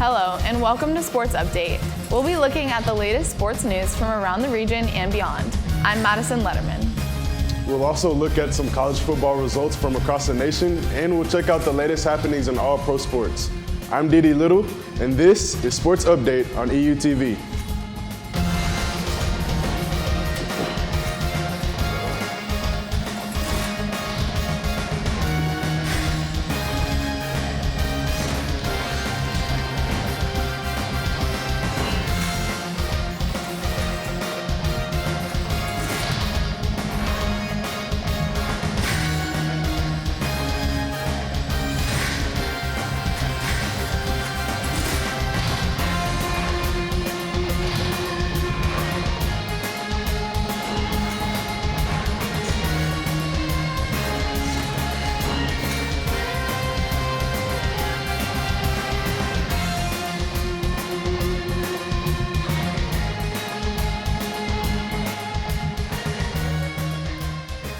Hello, and welcome to Sports Update. We'll be looking at the latest sports news from around the region and beyond. I'm Madison Letterman. We'll also look at some college football results from across the nation, and we'll check out the latest happenings in all pro sports. I'm Didi Little, and this is Sports Update on EUTV.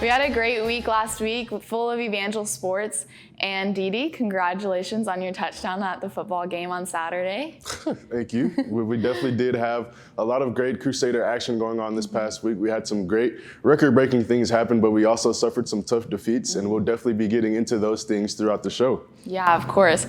We had a great week last week full of Evangel sports. And Didi, congratulations on your touchdown at the football game on Saturday. Thank you. We definitely did have a lot of great Crusader action going on this past week. We had some great record-breaking things happen, but we also suffered some tough defeats, and we'll definitely be getting into those things throughout the show. Yeah, of course.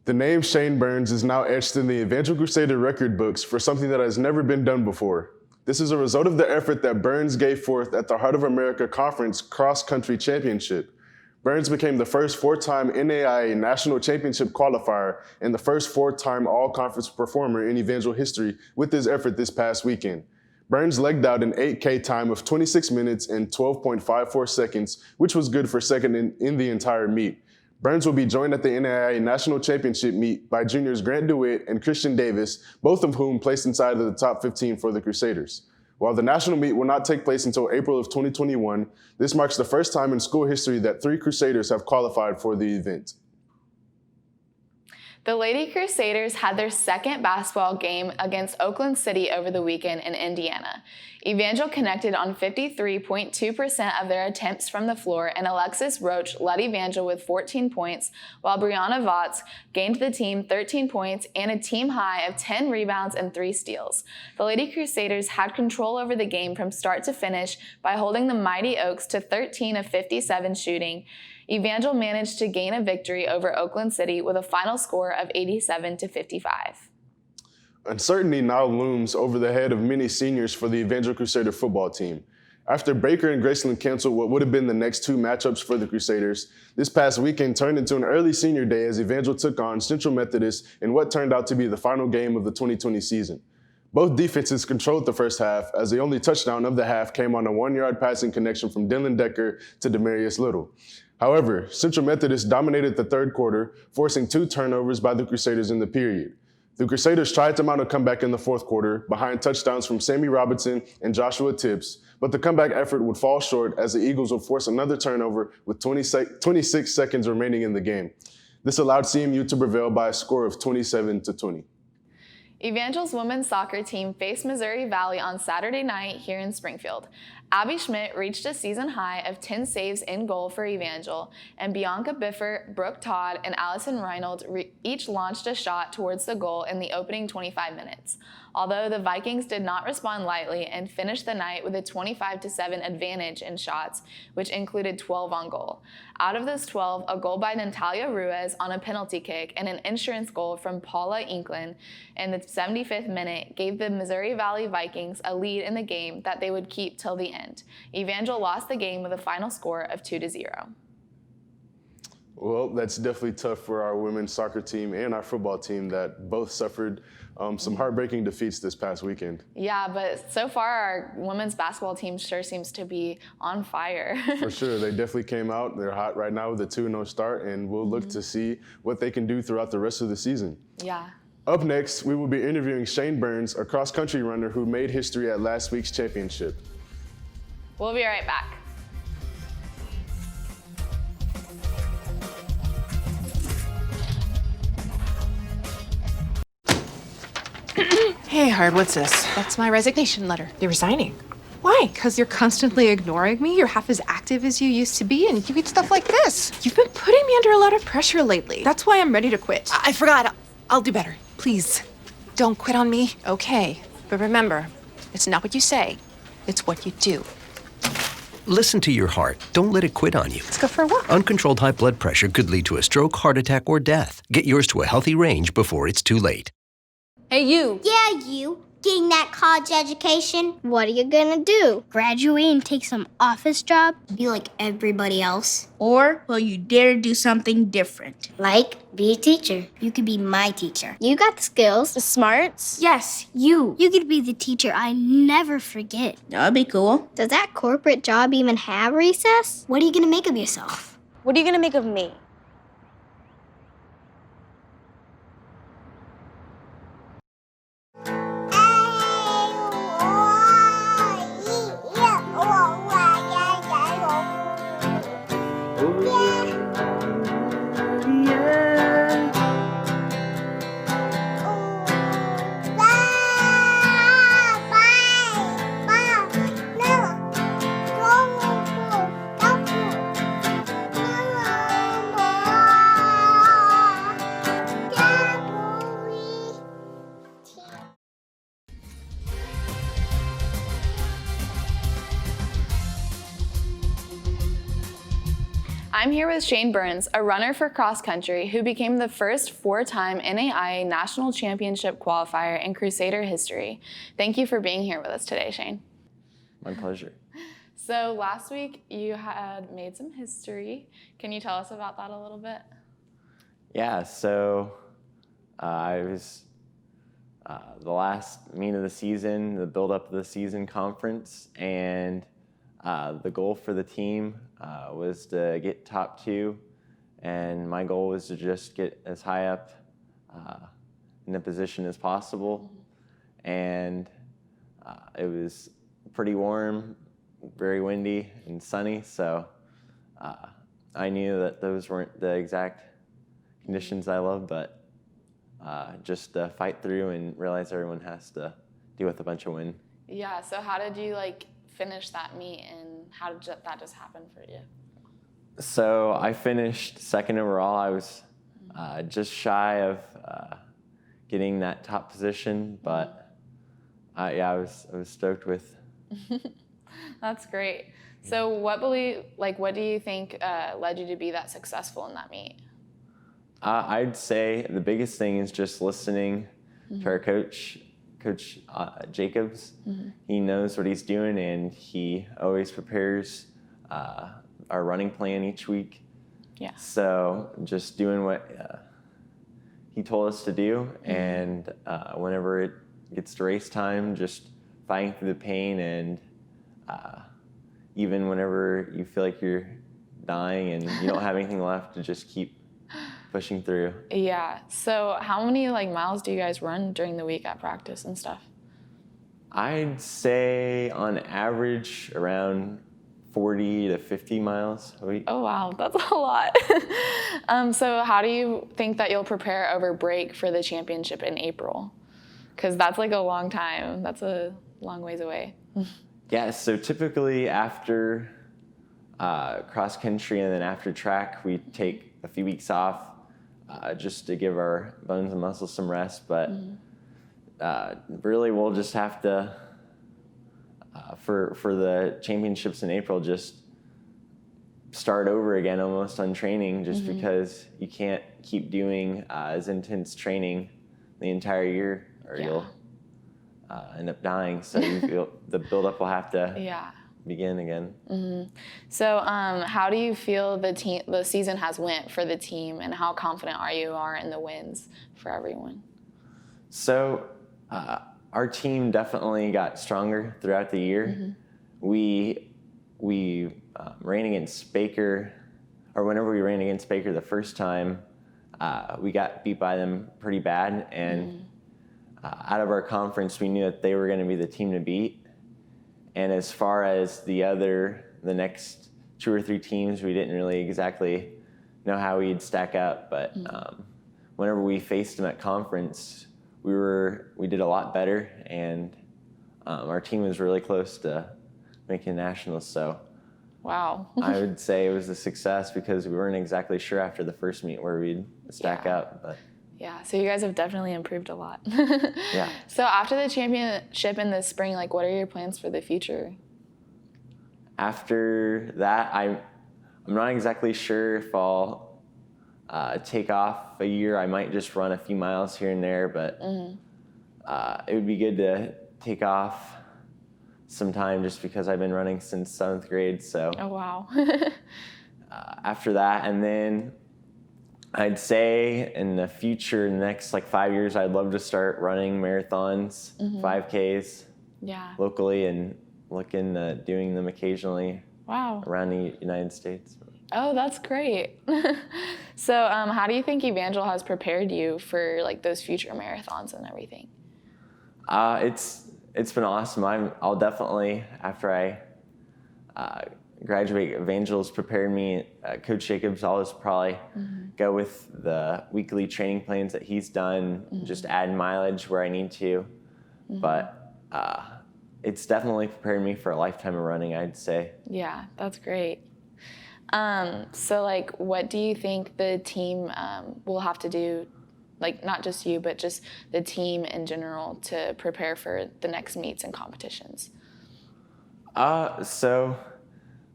The name Shane Burns is now etched in the Evangel Crusader record books for something that has never been done before. This is a result of the effort that Burns gave forth at the Heart of America Conference Cross Country Championship. Burns became the first four-time NAIA National Championship qualifier and the first four-time all-conference performer in Evangel history with his effort this past weekend. Burns legged out an 8K time of 26 minutes and 12.54 seconds, which was good for second in the entire meet. Burns will be joined at the NAIA National Championship meet by juniors Grant DeWitt and Christian Davis, both of whom placed inside of the top 15 for the Crusaders. While the national meet will not take place until April of 2021, this marks the first time in school history that 3 Crusaders have qualified for the event. The Lady Crusaders had their second basketball game against Oakland City over the weekend in Indiana. Evangel connected on 53.2% of their attempts from the floor, and Alexis Roach led Evangel with 14 points, while Brianna Votts gained the team 13 points and a team high of 10 rebounds and 3 steals. The Lady Crusaders had control over the game from start to finish by holding the Mighty Oaks to 13 of 57 shooting. Evangel managed to gain a victory over Oakland City with a final score of 87-55. Uncertainty now looms over the head of many seniors for the Evangel Crusader football team. After Baker and Graceland canceled what would have been the next 2 matchups for the Crusaders, this past weekend turned into an early senior day as Evangel took on Central Methodist in what turned out to be the final game of the 2020 season. Both defenses controlled the first half, as the only touchdown of the half came on a 1-yard passing connection from Dylan Decker to Demarius Little. However, Central Methodist dominated the third quarter, forcing 2 turnovers by the Crusaders in the period. The Crusaders tried to mount a comeback in the fourth quarter behind touchdowns from Sammy Robinson and Joshua Tibbs, but the comeback effort would fall short as the Eagles would force another turnover with 26 seconds remaining in the game. This allowed CMU to prevail by a score of 27-20. Evangel's women's soccer team faced Missouri Valley on Saturday night here in Springfield. Abby Schmidt reached a season high of 10 saves in goal for Evangel, and Bianca Biffert, Brooke Todd, and Allison Reynolds each launched a shot towards the goal in the opening 25 minutes. Although the Vikings did not respond lightly and finished the night with a 25-7 advantage in shots, which included 12 on goal. Out of those 12, a goal by Natalia Ruiz on a penalty kick and an insurance goal from Paula Inklin in the 75th minute gave the Missouri Valley Vikings a lead in the game that they would keep till the end. Evangel lost the game with a final score of 2-0. Well, that's definitely tough for our women's soccer team and our football team that both suffered some heartbreaking defeats this past weekend. Yeah, but so far our women's basketball team sure seems to be on fire. For sure, they definitely came out. They're hot right now with a 2-0 start, and we'll look to see what they can do throughout the rest of the season. Yeah. Up next, we will be interviewing Shane Burns, a cross-country runner who made history at last week's championship. We'll be right back. Hey, Hard, what's this? That's my resignation letter. You're resigning. Why? Because you're constantly ignoring me. You're half as active as you used to be, and you get stuff like this. You've been putting me under a lot of pressure lately. That's why I'm ready to quit. I forgot. I'll do better. Please, don't quit on me. Okay, but remember, it's not what you say, it's what you do. Listen to your heart. Don't let it quit on you. Let's go for a walk. Uncontrolled high blood pressure could lead to a stroke, heart attack, or death. Get yours to a healthy range before it's too late. Hey, you! Yeah, you. Getting that college education. What are you gonna do? Graduate and take some office job? Be like everybody else? Or will you dare do something different? Like, be a teacher. You could be my teacher. You got the skills. The smarts? Yes, you. You could be the teacher I never forget. That'd be cool. Does that corporate job even have recess? What are you gonna make of yourself? What are you gonna make of me? I'm here with Shane Burns, a runner for cross country who became the first four-time NAIA National Championship qualifier in Crusader history. Thank you for being here with us today, Shane. My pleasure. So last week you had made some history. Can you tell us about that a little bit? Yeah, so I was the last meet of the season, the build-up of the season conference, and the goal for the team was to get top two, and my goal was to just get as high up in a position as possible. And it was pretty warm, very windy and sunny, so I knew that those weren't the exact conditions I love, but just fight through and realize everyone has to deal with a bunch of wind. Yeah, so how did you finish that meet, and how did that just happen for you? So I finished second overall. I was just shy of getting that top position, but yeah, I was stoked with. That's great. So what do you think led you to be that successful in that meet? I'd say the biggest thing is just listening to our coach Jacobs. He knows what he's doing, and he always prepares our running plan each week. Yeah. So just doing what he told us to do, and whenever it gets to race time, just fighting through the pain, and even whenever you feel like you're dying and you don't have anything left, to just keep pushing through. Yeah. So how many miles do you guys run during the week at practice and stuff? I'd say on average around 40 to 50 miles a week. Oh wow, that's a lot. So how do you think that you'll prepare over break for the championship in April? Because that's a long time. That's a long ways away. Yeah, so typically after cross country and then after track, we take a few weeks off just to give our bones and muscles some rest. But really, we'll just have to, for the championships in April, just start over again almost on training, just because you can't keep doing as intense training the entire year, or you'll end up dying. So the buildup will have to begin again. So how do you feel the season has went for the team, and how confident are you in the wins for everyone? So our team definitely got stronger throughout the year. We ran against Baker, or whenever we ran against Baker the first time, we got beat by them pretty bad, and out of our conference, we knew that they were going to be the team to beat. And as far as the next two or three teams, we didn't really exactly know how we'd stack up. But whenever we faced them at conference, we did a lot better, and our team was really close to making nationals. So wow. I would say it was a success, because we weren't exactly sure after the first meet where we'd stack up. But Yeah, so you guys have definitely improved a lot. Yeah. So after the championship in the spring, like what are your plans for the future? After that, I'm not exactly sure if I'll take off a year. I might just run a few miles here and there, but it would be good to take off some time just because I've been running since 7th grade. So Oh, wow. after that, and then I'd say in the future, in the next like 5 years, I'd love to start running marathons, 5Ks Yeah. locally, and look into doing them occasionally Wow. around the United States. Oh, that's great. So how do you think Evangel has prepared you for like those future marathons and everything? It's been awesome. I'll definitely, after I graduate, Evangel's prepared me. Coach Jacobs, I'll just probably go with the weekly training plans that he's done, just add mileage where I need to. But it's definitely prepared me for a lifetime of running, I'd say. Yeah, that's great. So like, what do you think the team will have to do, like not just you, but just the team in general to prepare for the next meets and competitions? So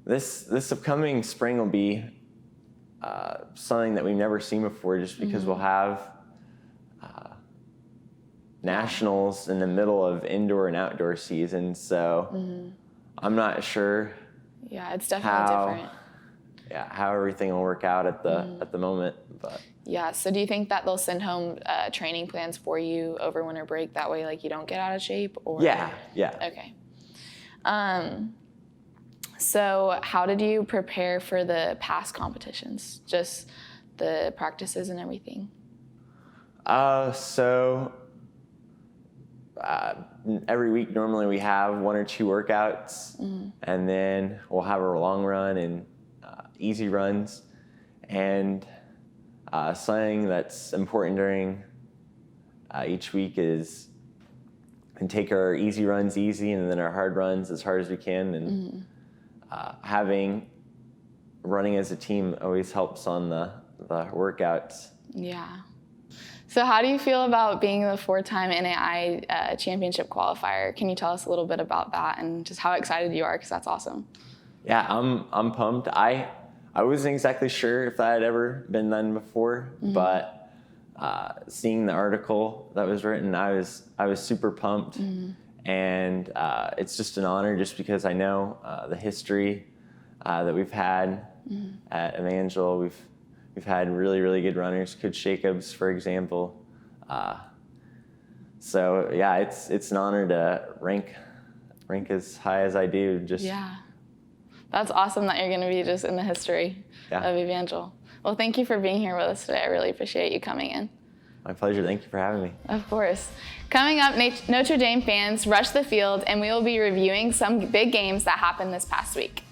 this upcoming spring will be something that we've never seen before, just because we'll have nationals in the middle of indoor and outdoor season. So I'm not sure Yeah, it's definitely different. how everything will work out at the moment, but Yeah, so do you think that they'll send home training plans for you over winter break? That way, like, you don't get out of shape? Or yeah. Okay. So how did you prepare for the past competitions? Just the practices and everything? So every week normally we have 1 or 2 workouts, and then we'll have a long run and easy runs. And something that's important during each week is and take our easy runs easy and then our hard runs as hard as we can. And having running as a team always helps on the workouts. Yeah. So how do you feel about being the 4-time NAI championship qualifier? Can you tell us a little bit about that and just how excited you are, because that's awesome. Yeah, I'm pumped. I wasn't exactly sure if that had ever been done before, but seeing the article that was written, I was super pumped, and it's just an honor just because I know the history that we've had at Evangel. We've had really, really good runners, Coach Jacobs, for example. So yeah, it's an honor to rank as high as I do. Just Yeah. That's awesome that you're going to be just in the history of Evangel. Well, thank you for being here with us today. I really appreciate you coming in. My pleasure. Thank you for having me. Of course. Coming up, Notre Dame fans rush the field, and we will be reviewing some big games that happened this past week.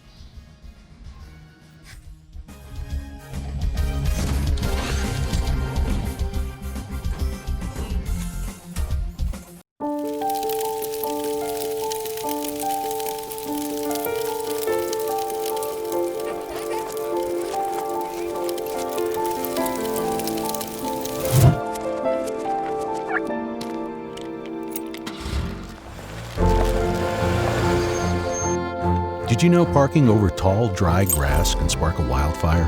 Did you know parking over tall, dry grass can spark a wildfire?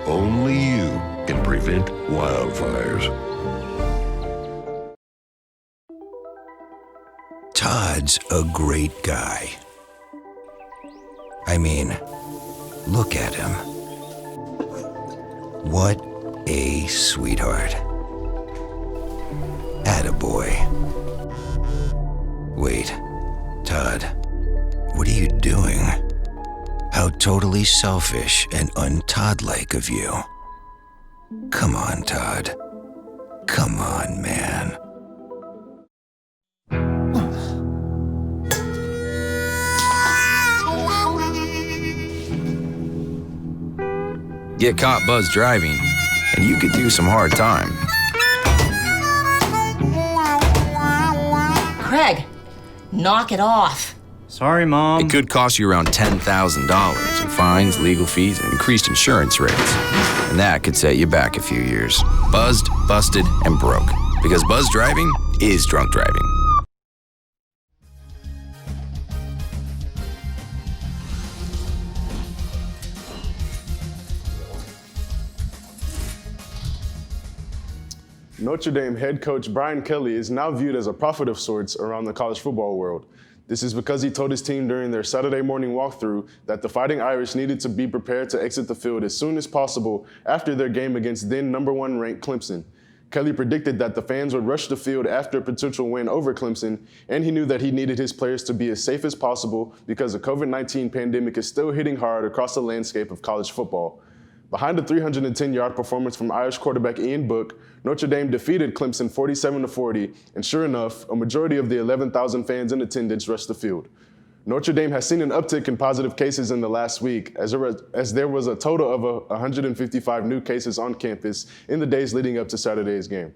Only you can prevent wildfires. Todd's a great guy. I mean, look at him. What a sweetheart. Attaboy. Wait, Todd, what are you doing? How totally selfish and un-Todd-like of you. Come on, Todd. Come on, man. Get caught buzz driving, and you could do some hard time. Craig, knock it off. Sorry, Mom. It could cost you around $10,000 in fines, legal fees, and increased insurance rates. And And that could set you back a few years. Buzzed, busted, and broke. Because buzz driving is drunk driving. Notre Dame head coach Brian Kelly is now viewed as a prophet of sorts around the college football world. This is because he told his team during their Saturday morning walkthrough that the Fighting Irish needed to be prepared to exit the field as soon as possible after their game against then #1 ranked Clemson. Kelly predicted that the fans would rush the field after a potential win over Clemson, and he knew that he needed his players to be as safe as possible because the COVID-19 pandemic is still hitting hard across the landscape of college football. Behind a 310-yard performance from Irish quarterback Ian Book, Notre Dame defeated Clemson 47-40, and sure enough, a majority of the 11,000 fans in attendance rushed the field. Notre Dame has seen an uptick in positive cases in the last week, as there was a total of 155 new cases on campus in the days leading up to Saturday's game.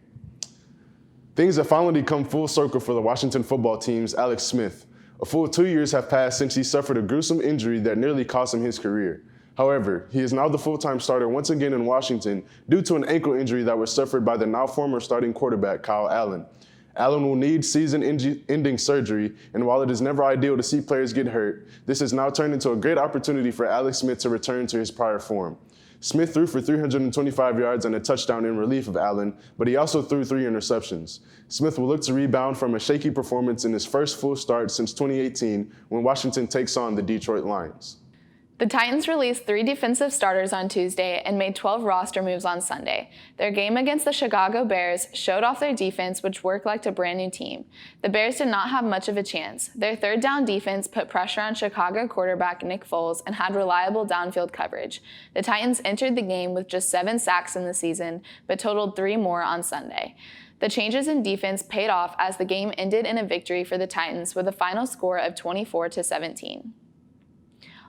Things have finally come full circle for the Washington football team's Alex Smith. A full 2 years have passed since he suffered a gruesome injury that nearly cost him his career. However, he is now the full-time starter once again in Washington due to an ankle injury that was suffered by the now former starting quarterback Kyle Allen. Allen will need season-ending surgery, and while it is never ideal to see players get hurt, this has now turned into a great opportunity for Alex Smith to return to his prior form. Smith threw for 325 yards and a touchdown in relief of Allen, but he also threw 3 interceptions. Smith will look to rebound from a shaky performance in his first full start since 2018 when Washington takes on the Detroit Lions. The Titans released 3 defensive starters on Tuesday and made 12 roster moves on Sunday. Their game against the Chicago Bears showed off their defense, which worked like a brand new team. The Bears did not have much of a chance. Their third down defense put pressure on Chicago quarterback Nick Foles and had reliable downfield coverage. The Titans entered the game with just 7 sacks in the season, but totaled 3 more on Sunday. The changes in defense paid off as the game ended in a victory for the Titans with a final score of 24-17.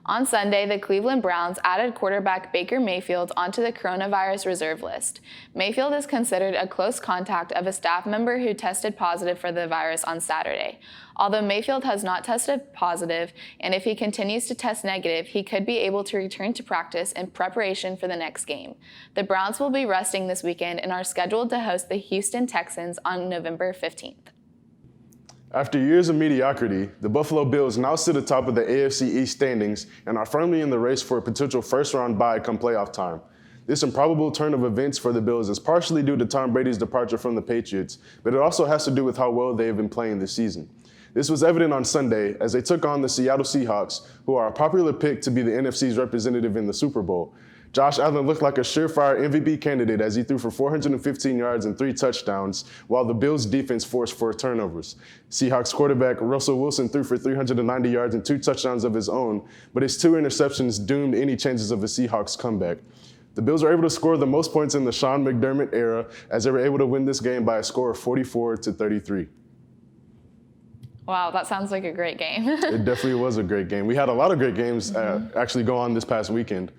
On Sunday, the Cleveland Browns added quarterback Baker Mayfield onto the coronavirus reserve list. Mayfield is considered a close contact of a staff member who tested positive for the virus on Saturday. Although Mayfield has not tested positive, and if he continues to test negative, he could be able to return to practice in preparation for the next game. The Browns will be resting this weekend and are scheduled to host the Houston Texans on November 15th. After years of mediocrity, the Buffalo Bills now sit atop of the AFC East standings and are firmly in the race for a potential first-round bye come playoff time. This improbable turn of events for the Bills is partially due to Tom Brady's departure from the Patriots, but it also has to do with how well they have been playing this season. This was evident on Sunday as they took on the Seattle Seahawks, who are a popular pick to be the NFC's representative in the Super Bowl. Josh Allen looked like a surefire MVP candidate as he threw for 415 yards and 3 touchdowns, while the Bills' defense forced 4 turnovers. Seahawks quarterback Russell Wilson threw for 390 yards and 2 touchdowns of his own, but his 2 interceptions doomed any chances of a Seahawks comeback. The Bills were able to score the most points in the Sean McDermott era as they were able to win this game by a score of 44-33. Wow, that sounds like a great game. It definitely was a great game. We had a lot of great games actually go on this past weekend.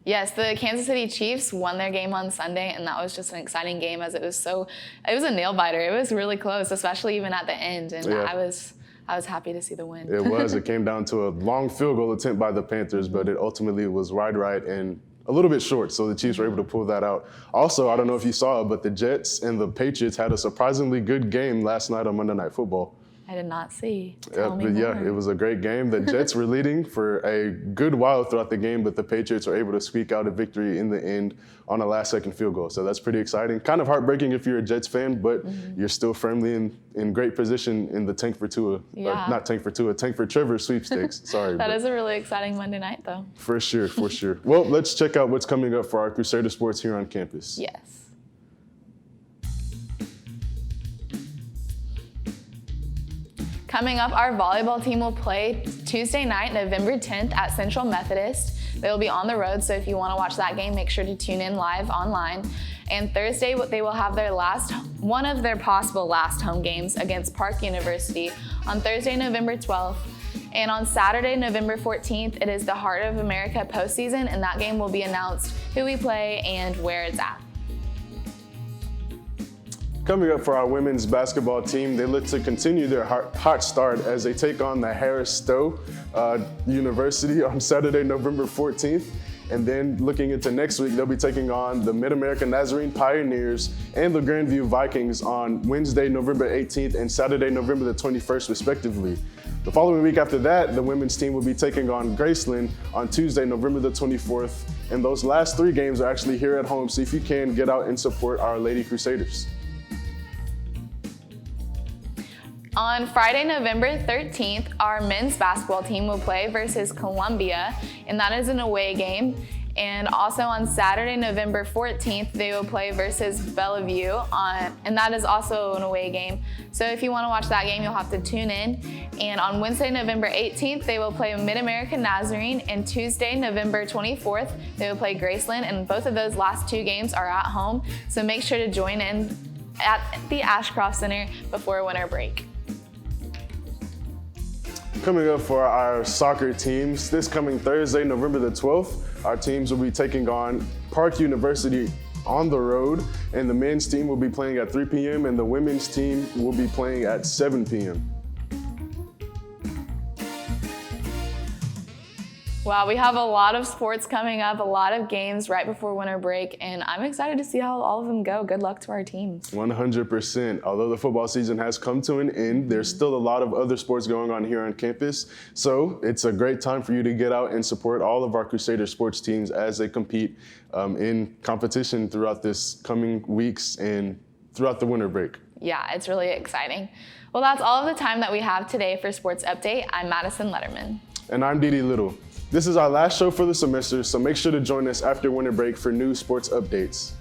Yes, the Kansas City Chiefs won their game on Sunday, and that was just an exciting game as it was a nail-biter. It was really close, especially even at the end, and yeah. I was happy to see the win. It was. It came down to a long field goal attempt by the Panthers, but it ultimately was wide right and a little bit short, so the Chiefs were able to pull that out. Also, I don't know if you saw it, but the Jets and the Patriots had a surprisingly good game last night on Monday Night Football. I did not see. Yeah, it was a great game. The Jets were leading for a good while throughout the game, but the Patriots were able to squeak out a victory in the end on a last-second field goal. So that's pretty exciting. Kind of heartbreaking if you're a Jets fan, but you're still firmly in great position in the tank for Tua. Yeah. Not tank for Tua, tank for Trevor sweepstakes. Sorry. That is a really exciting Monday night, though. For sure, for sure. Well, let's check out what's coming up for our Crusader Sports here on campus. Yes. Coming up, our volleyball team will play Tuesday night, November 10th at Central Methodist. They will be on the road, so if you want to watch that game, make sure to tune in live online. And Thursday, they will have one of their possible last home games against Park University on Thursday, November 12th. And on Saturday, November 14th, it is the Heart of America postseason, and that game will be announced who we play and where it's at. Coming up for our women's basketball team, they look to continue their hot start as they take on the Harris Stowe University on Saturday, November 14th. And then looking into next week, they'll be taking on the Mid-America Nazarene Pioneers and the Grandview Vikings on Wednesday, November 18th and Saturday, November the 21st, respectively. The following week after that, the women's team will be taking on Graceland on Tuesday, November the 24th. And those last 3 games are actually here at home, so if you can, get out and support our Lady Crusaders. On Friday, November 13th, our men's basketball team will play versus Columbia, and that is an away game. And also on Saturday, November 14th, they will play versus Bellevue, and that is also an away game. So if you want to watch that game, you'll have to tune in. And on Wednesday, November 18th, they will play Mid-America Nazarene, and Tuesday, November 24th, they will play Graceland, and both of those last 2 games are at home. So make sure to join in at the Ashcroft Center before winter break. Coming up for our soccer teams, this coming Thursday, November the 12th, our teams will be taking on Park University on the road, and the men's team will be playing at 3 p.m. and the women's team will be playing at 7 p.m. Wow, we have a lot of sports coming up, a lot of games right before winter break, and I'm excited to see how all of them go. Good luck to our teams. 100%. Although the football season has come to an end, there's still a lot of other sports going on here on campus. So it's a great time for you to get out and support all of our Crusader sports teams as they compete in competition throughout this coming weeks and throughout the winter break. Yeah, it's really exciting. Well, that's all of the time that we have today for Sports Update. I'm Madison Letterman. And I'm Didi Little. This is our last show for the semester, so make sure to join us after winter break for new sports updates.